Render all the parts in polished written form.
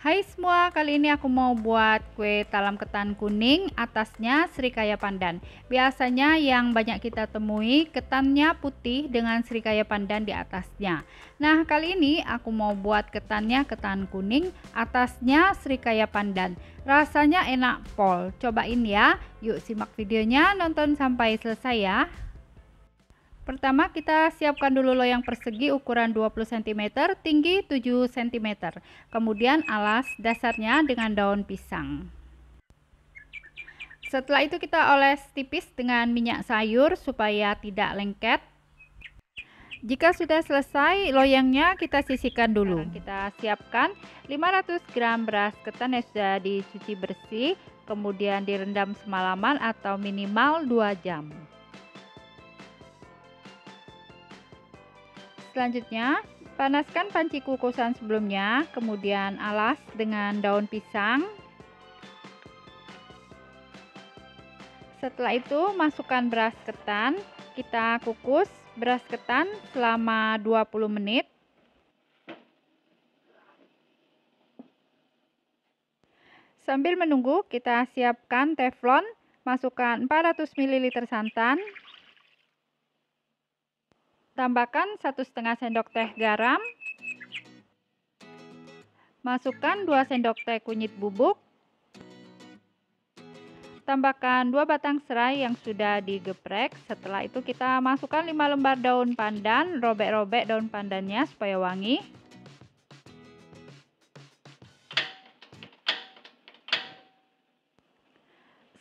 Hai semua, kali ini aku mau buat kue talam ketan kuning, atasnya serikaya pandan. Biasanya yang banyak kita temui ketannya putih dengan serikaya pandan di atasnya. Nah, kali ini aku mau buat ketannya ketan kuning, atasnya serikaya pandan. Rasanya enak pol, cobain ya. Yuk simak videonya, nonton sampai selesai ya. Pertama kita siapkan dulu loyang persegi ukuran 20 cm, tinggi 7 cm. Kemudian alas dasarnya dengan daun pisang. Setelah itu kita oles tipis dengan minyak sayur supaya tidak lengket. Jika sudah selesai, loyangnya kita sisihkan dulu. Sekarang kita siapkan 500 gram beras ketan yang sudah dicuci bersih, kemudian direndam semalaman atau minimal 2 jam. Selanjutnya, panaskan panci kukusan sebelumnya, kemudian alas dengan daun pisang. Setelah itu, masukkan beras ketan. Kita kukus beras ketan selama 20 menit. Sambil menunggu, kita siapkan teflon. Masukkan 400 ml santan. Tambahkan 1,5 sendok teh garam. Masukkan 2 sendok teh kunyit bubuk. Tambahkan 2 batang serai yang sudah digeprek. Setelah itu kita masukkan 5 lembar daun pandan, robek-robek daun pandannya supaya wangi.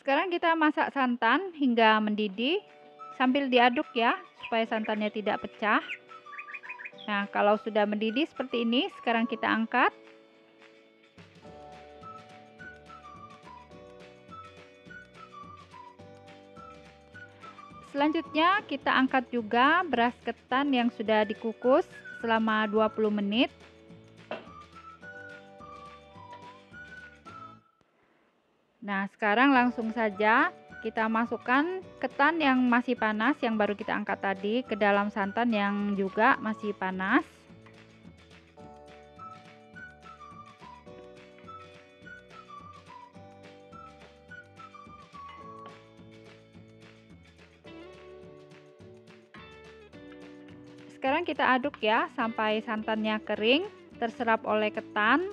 Sekarang kita masak santan hingga mendidih sambil diaduk ya, supaya santannya tidak pecah. Nah, kalau sudah mendidih seperti ini, sekarang kita angkat. Selanjutnya kita angkat juga beras ketan yang sudah dikukus selama 20 menit. Nah, sekarang langsung saja kita masukkan ketan yang masih panas yang baru kita angkat tadi ke dalam santan yang juga masih panas. Sekarang kita aduk ya sampai santannya kering, terserap oleh ketan.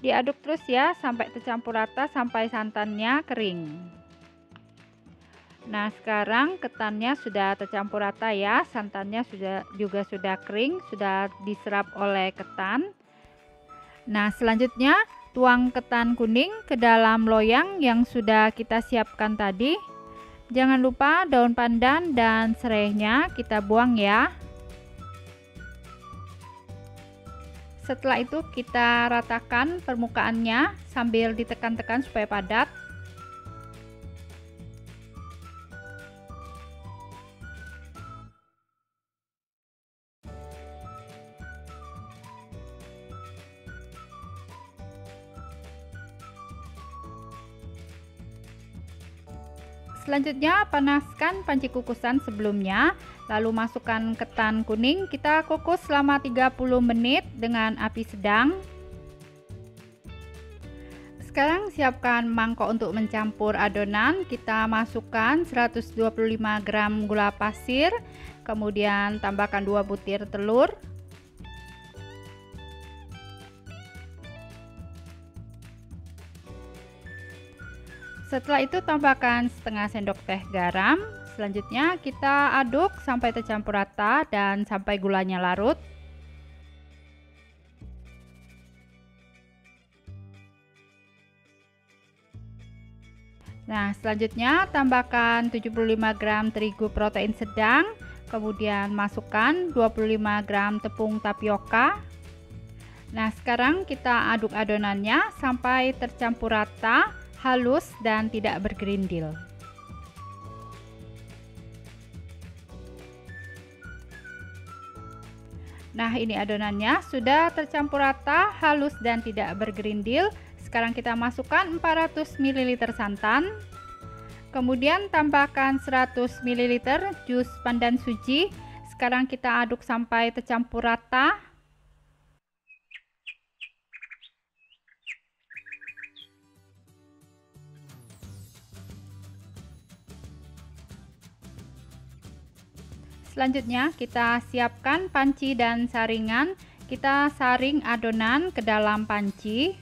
Diaduk terus ya sampai tercampur rata sampai santannya kering. Nah, sekarang ketannya sudah tercampur rata ya, santannya juga sudah kering, sudah diserap oleh ketan. Nah, selanjutnya tuang ketan kuning ke dalam loyang yang sudah kita siapkan tadi. Jangan lupa daun pandan dan serainya kita buang ya. Setelah itu kita ratakan permukaannya sambil ditekan-tekan supaya padat. Selanjutnya panaskan panci kukusan sebelumnya, lalu masukkan ketan kuning, kita kukus selama 30 menit dengan api sedang. Sekarang siapkan mangkok untuk mencampur adonan, kita masukkan 125 gram gula pasir, kemudian tambahkan 2 butir telur. Setelah itu tambahkan setengah sendok teh garam. Selanjutnya kita aduk sampai tercampur rata dan sampai gulanya larut. Nah, selanjutnya tambahkan 75 gram terigu protein sedang, kemudian masukkan 25 gram tepung tapioka. Nah, sekarang kita aduk adonannya sampai tercampur rata, halus dan tidak bergerindil. Nah, ini adonannya sudah tercampur rata, halus dan tidak bergerindil. Sekarang kita masukkan 400 ml santan. Kemudian tambahkan 100 ml jus pandan suji. Sekarang kita aduk sampai tercampur rata. Selanjutnya kita siapkan panci dan saringan. Kita saring adonan ke dalam panci.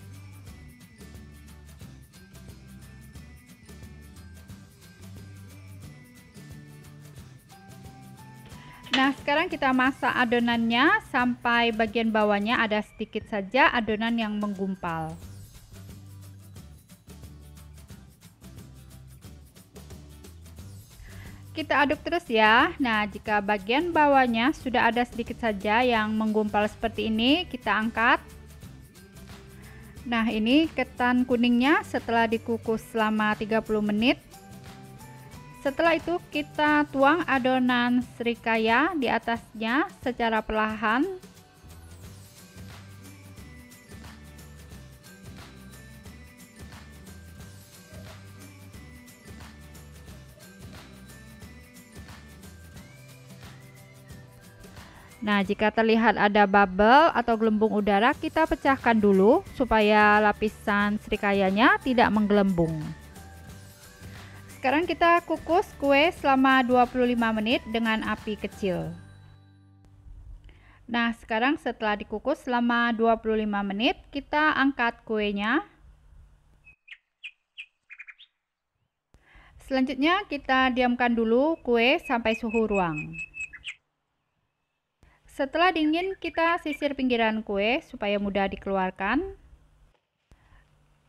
Nah, sekarang kita masak adonannya sampai bagian bawahnya ada sedikit saja adonan yang menggumpal. Kita aduk terus ya. Nah, jika bagian bawahnya sudah ada sedikit saja yang menggumpal seperti ini, kita angkat. Nah, ini ketan kuningnya setelah dikukus selama 30 menit. Setelah itu kita tuang adonan srikaya di atasnya secara perlahan. Nah, jika terlihat ada bubble atau gelembung udara, kita pecahkan dulu supaya lapisan srikayanya tidak menggelembung. Sekarang kita kukus kue selama 25 menit dengan api kecil. Nah, sekarang setelah dikukus selama 25 menit, kita angkat kuenya. Selanjutnya kita diamkan dulu kue sampai suhu ruang. Setelah dingin, kita sisir pinggiran kue supaya mudah dikeluarkan.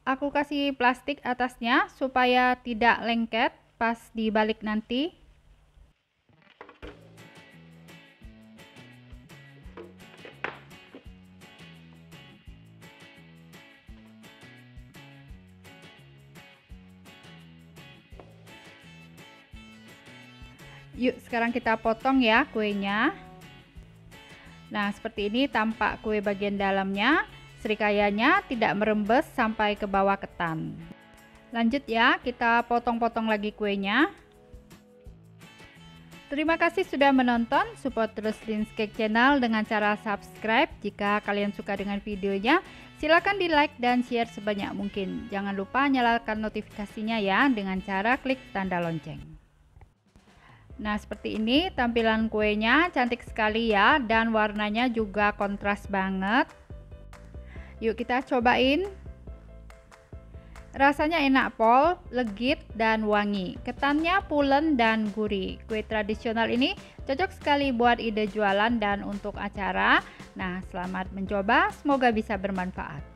Aku kasih plastik atasnya supaya tidak lengket pas dibalik nanti. Yuk, sekarang kita potong ya kuenya. Nah, seperti ini tampak kue bagian dalamnya. Srikayanya tidak merembes sampai ke bawah ketan. Lanjut ya, kita potong-potong lagi kuenya. Terima kasih sudah menonton. Support terus Lin's Cake Channel dengan cara subscribe. Jika kalian suka dengan videonya, silakan di like dan share sebanyak mungkin. Jangan lupa nyalakan notifikasinya ya dengan cara klik tanda lonceng. Nah, seperti ini tampilan kuenya, cantik sekali ya, dan warnanya juga kontras banget. Yuk kita cobain. Rasanya enak pol, legit dan wangi. Ketannya pulen dan gurih. Kue tradisional ini cocok sekali buat ide jualan dan untuk acara. Nah, selamat mencoba, semoga bisa bermanfaat.